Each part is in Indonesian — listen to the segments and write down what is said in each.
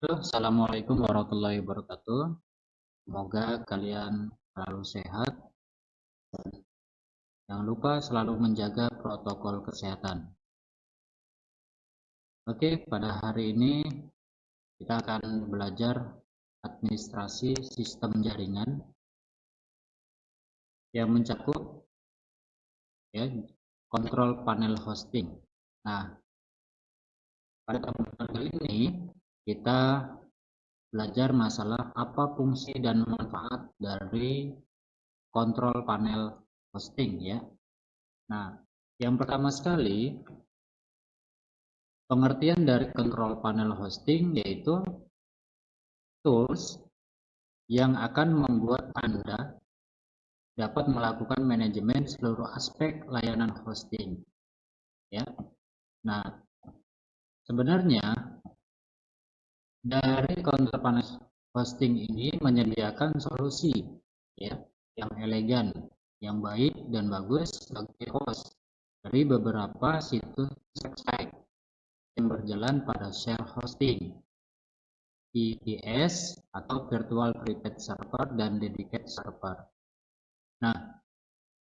Halo, Assalamualaikum warahmatullahi wabarakatuh. Semoga kalian selalu sehat. Jangan lupa selalu menjaga protokol kesehatan. Oke, pada hari ini kita akan belajar administrasi sistem jaringan yang mencakup ya, kontrol panel hosting. Nah, pada kesempatan kali ini kita belajar masalah apa fungsi dan manfaat dari kontrol panel hosting ya. Nah, yang pertama sekali, pengertian dari kontrol panel hosting yaitu tools yang akan membuat Anda dapat melakukan manajemen seluruh aspek layanan hosting. Ya. Nah, sebenarnya dari kontrol panel hosting ini menyediakan solusi ya yang elegan, yang baik dan bagus bagi host dari beberapa situs website yang berjalan pada share hosting, VPS atau Virtual Private Server dan Dedicated Server. Nah,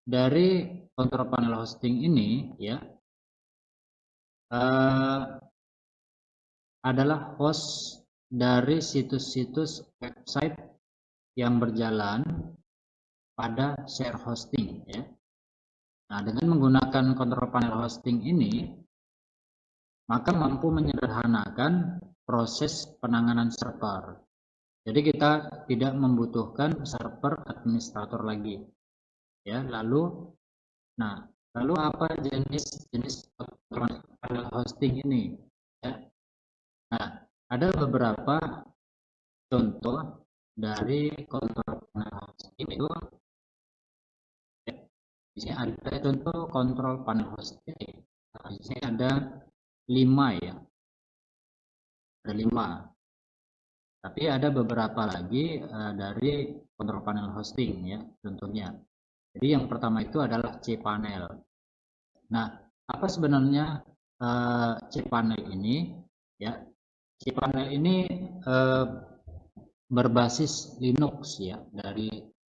dari kontrol panel hosting ini ya adalah host dari situs-situs website yang berjalan pada share hosting ya. Nah, dengan menggunakan kontrol panel hosting ini maka mampu menyederhanakan proses penanganan server. Jadi kita tidak membutuhkan server administrator lagi. Ya, lalu apa jenis panel hosting ini? Ya. Nah, ada beberapa contoh dari kontrol panel hosting itu. Ya, di sini ada contoh kontrol panel hosting. Nah, di sini ada 5 ya, ada 5. Tapi ada beberapa lagi dari kontrol panel hosting ya, contohnya. Jadi yang pertama itu adalah cPanel. Nah, apa sebenarnya cPanel ini? Ya, cPanel ini berbasis Linux ya. Dari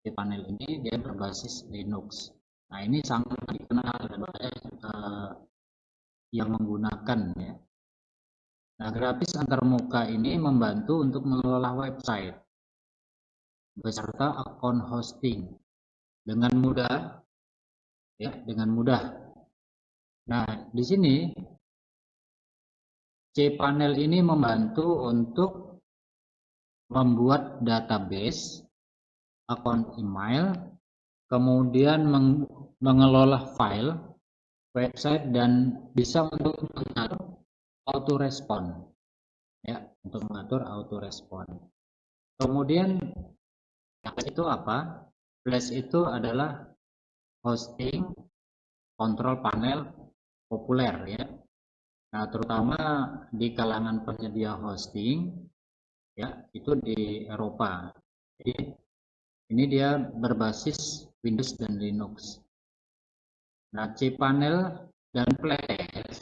cPanel ini dia berbasis Linux. Nah, ini sangat dikenal dan banyak yang menggunakan ya. Nah, grafis antarmuka ini membantu untuk mengelola website beserta akun hosting dengan mudah ya, dengan mudah. Nah, di sini cPanel ini membantu untuk membuat database, akun email, kemudian mengelola file, website dan bisa untuk mengatur autorespon ya, untuk mengatur autorespon. Kemudian itu apa? Flash itu adalah hosting kontrol panel populer ya. Nah, terutama di kalangan penyedia hosting ya, itu di Eropa. Jadi ini dia berbasis Windows dan Linux. Nah, cPanel dan Flash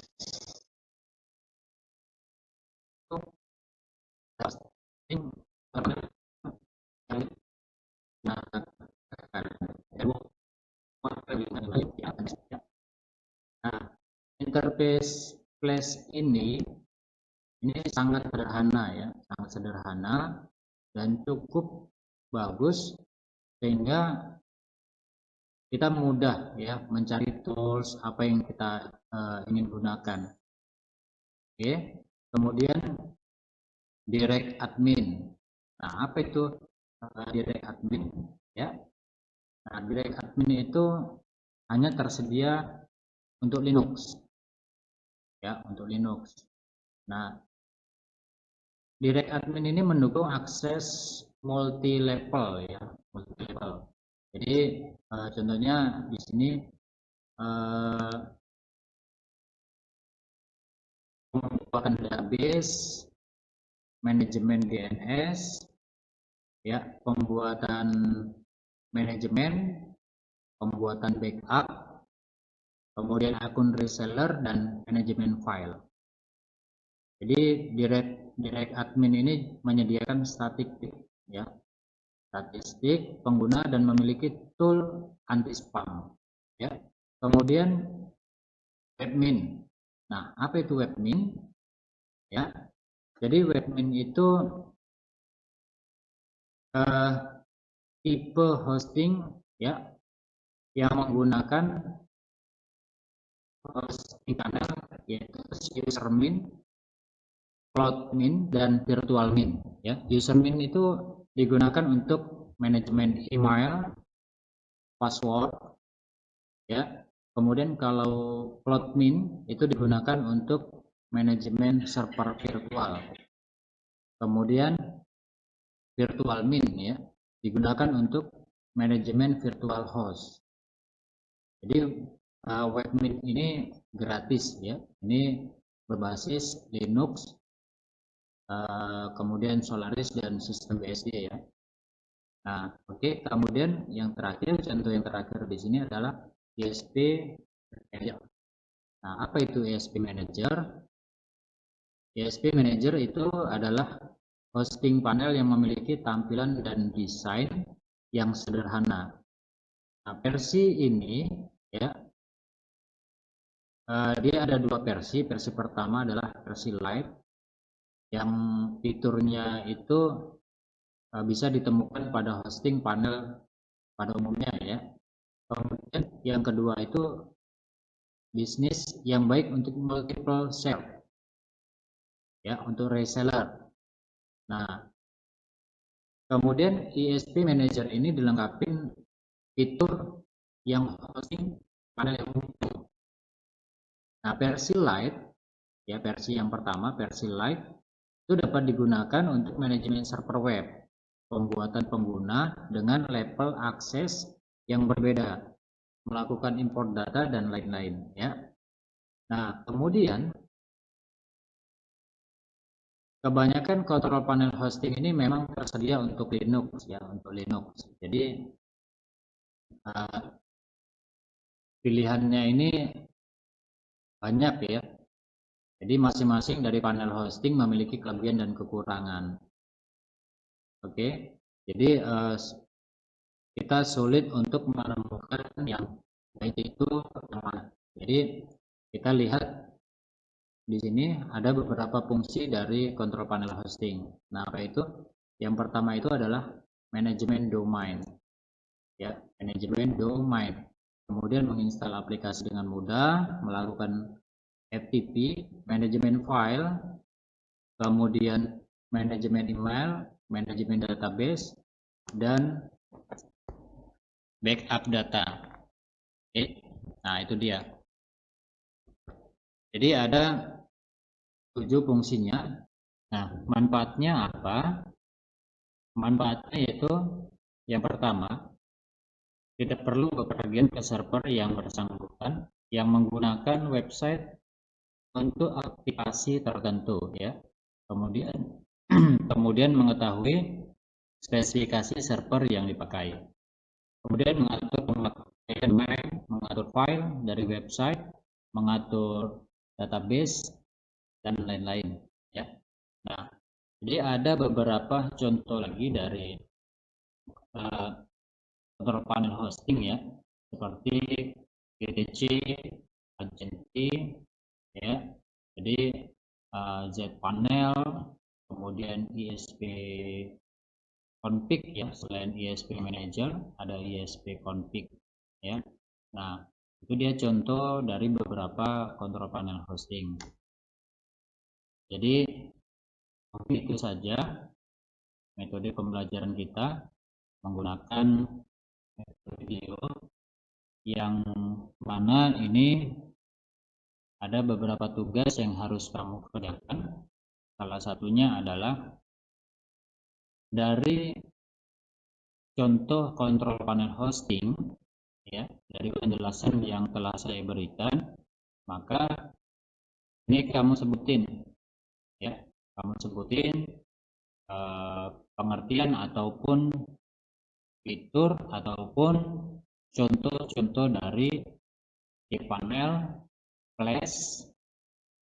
itu hosting Nah, interface Flash ini sangat sederhana ya, sangat sederhana dan cukup bagus sehingga kita mudah ya mencari tools apa yang kita ingin gunakan. Oke, kemudian direct admin. Nah, apa itu direct admin ya? Nah, direct admin itu hanya tersedia untuk Linux ya, untuk Linux. Nah, direct admin ini mendukung akses multi level ya, multi level. Jadi contohnya di sini pembuatan database, manajemen DNS, ya, pembuatan manajemen, pembuatan backup, kemudian akun reseller dan manajemen file. Jadi direct Direct Admin ini menyediakan statistik ya, statistik pengguna dan memiliki tool anti spam ya. Kemudian webmin. Nah, apa itu webmin ya? Jadi webmin itu tipe hosting ya yang menggunakan hosting panel yaitu usermin, cloudmin, dan virtualmin ya. Usermin itu digunakan untuk manajemen email, password ya. Kemudian kalau cloudmin itu digunakan untuk manajemen server virtual. Kemudian virtualmin ya digunakan untuk manajemen virtual host. Jadi webmin ini gratis ya. Ini berbasis Linux, kemudian Solaris dan sistem BSD ya. Nah, oke. Kemudian yang terakhir, contoh yang terakhir di sini adalah ESP Manager. Nah, apa itu ESP Manager? ESP Manager itu adalah hosting panel yang memiliki tampilan dan desain yang sederhana. Nah, versi ini ya, dia ada dua versi. Versi pertama adalah versi light yang fiturnya itu bisa ditemukan pada hosting panel pada umumnya ya. Kemudian yang kedua itu bisnis yang baik untuk multiple share ya, untuk reseller. Nah, kemudian ESP Manager ini dilengkapi fitur yang hosting panel yang umum. Nah, versi light ya, versi yang pertama, versi light itu dapat digunakan untuk manajemen server web, pembuatan pengguna dengan level akses yang berbeda, melakukan import data dan lain-lain ya. Nah, kemudian kebanyakan control panel hosting ini memang tersedia untuk Linux ya, untuk Linux. Jadi pilihannya ini banyak ya. Jadi masing-masing dari panel hosting memiliki kelebihan dan kekurangan. Oke. Jadi kita sulit untuk menemukan yang baik itu yang mana. Jadi kita lihat di sini ada beberapa fungsi dari control panel hosting. Nah, apa itu? Yang pertama itu adalah manajemen domain. Ya, manajemen domain. Kemudian menginstal aplikasi dengan mudah, melakukan FTP, manajemen file, kemudian manajemen email, manajemen database, dan backup data. Oke. Nah, itu dia. Jadi ada 7 fungsinya. Nah, manfaatnya apa? Manfaatnya yaitu yang pertama, tidak perlu bepergian ke server yang bersangkutan yang menggunakan website untuk aplikasi tertentu ya. Kemudian mengetahui spesifikasi server yang dipakai. Kemudian mengatur pemakaian domain, mengatur file dari website, mengatur database dan lain-lain ya. Nah, jadi ada beberapa contoh lagi dari control panel hosting ya, seperti GTC, Agenti ya. Jadi zPanel, kemudian ESP config ya, selain ESP Manager ada ESP config ya. Nah, itu dia contoh dari beberapa control panel hosting. Jadi itu saja metode pembelajaran kita menggunakan video yang mana ini ada beberapa tugas yang harus kamu kerjakan. Salah satunya adalah dari contoh kontrol panel hosting ya, dari penjelasan yang telah saya berikan, maka ini kamu sebutin ya, kamu sebutin pengertian ataupun fitur ataupun contoh-contoh dari cPanel, Flash,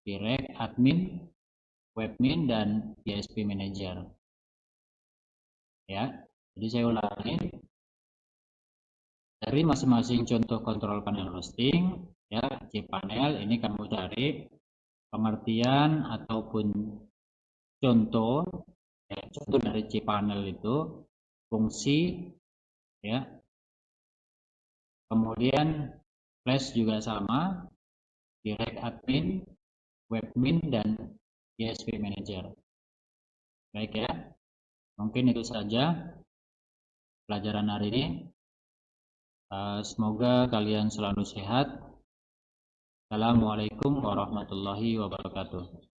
Direct Admin, webmin, dan ISP manager. Ya, jadi saya ulangi dari masing-masing contoh kontrol panel hosting. Ya, cPanel ini kamu cari pengertian ataupun contoh, ya, contoh dari cPanel itu fungsi, ya. Kemudian flash juga sama, direct admin, webmin, dan ISP manager. Baik ya, mungkin itu saja pelajaran hari ini. Semoga kalian selalu sehat. Assalamualaikum warahmatullahi wabarakatuh.